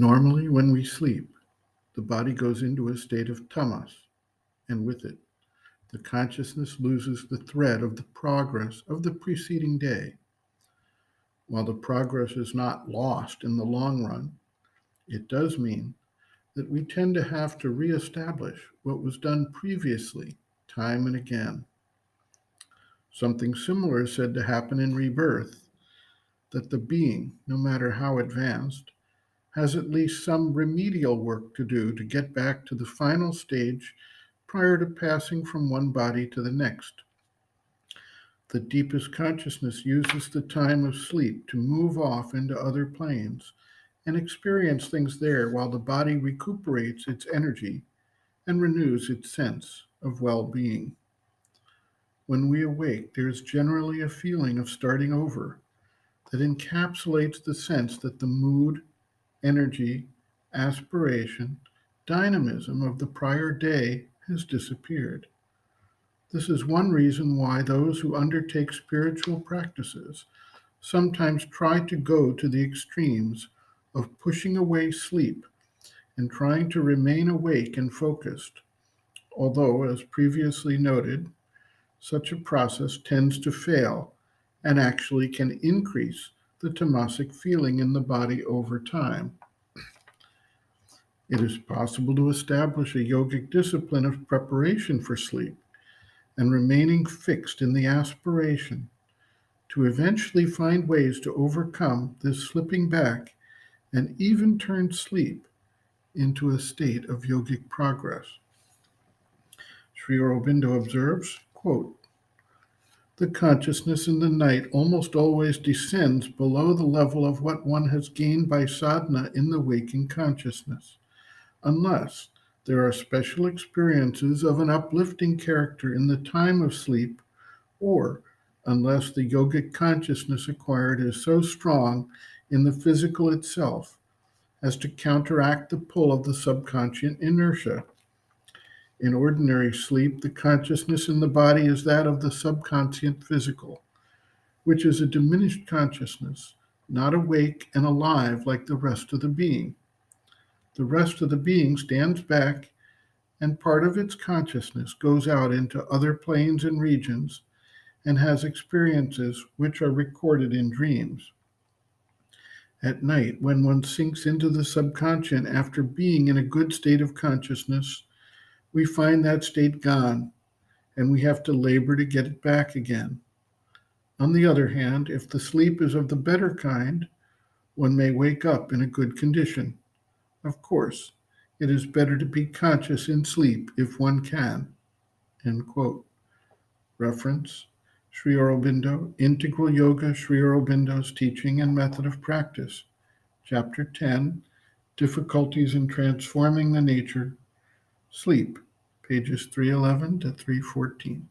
Normally, when we sleep, the body goes into a state of tamas, and with it, the consciousness loses the thread of the progress of the preceding day. While the progress is not lost in the long run, it does mean that we tend to have to reestablish what was done previously, time and again. Something similar is said to happen in rebirth, that the being, no matter how advanced, has at least some remedial work to do to get back to the final stage prior to passing from one body to the next. The deepest consciousness uses the time of sleep to move off into other planes and experience things there while the body recuperates its energy and renews its sense of well being. When we awake, there is generally a feeling of starting over that encapsulates the sense that the mood, energy, aspiration, dynamism of the prior day has disappeared. This is one reason why those who undertake spiritual practices sometimes try to go to the extremes of pushing away sleep and trying to remain awake and focused, although, as previously noted, such a process tends to fail and actually can increase the tamasic feeling in the body over time. It is possible to establish a yogic discipline of preparation for sleep and remaining fixed in the aspiration to eventually find ways to overcome this slipping back and even turn sleep into a state of yogic progress. Sri Aurobindo observes, quote, "The consciousness in the night almost always descends below the level of what one has gained by sadhana in the waking consciousness, unless there are special experiences of an uplifting character in the time of sleep, or unless the yogic consciousness acquired is so strong in the physical itself as to counteract the pull of the subconscious inertia. In ordinary sleep, the consciousness in the body is that of the subconscious physical, which is a diminished consciousness, not awake and alive like the rest of the being. The rest of the being stands back, and part of its consciousness goes out into other planes and regions and has experiences which are recorded in dreams. At night, when one sinks into the subconscious after being in a good state of consciousness, we find that state gone, and we have to labor to get it back again. On the other hand, if the sleep is of the better kind, one may wake up in a good condition. Of course, it is better to be conscious in sleep if one can." End quote. Reference, Sri Aurobindo, Integral Yoga, Sri Aurobindo's Teaching and Method of Practice, Chapter 10, Difficulties in Transforming the Nature, Sleep, pages 311 to 314.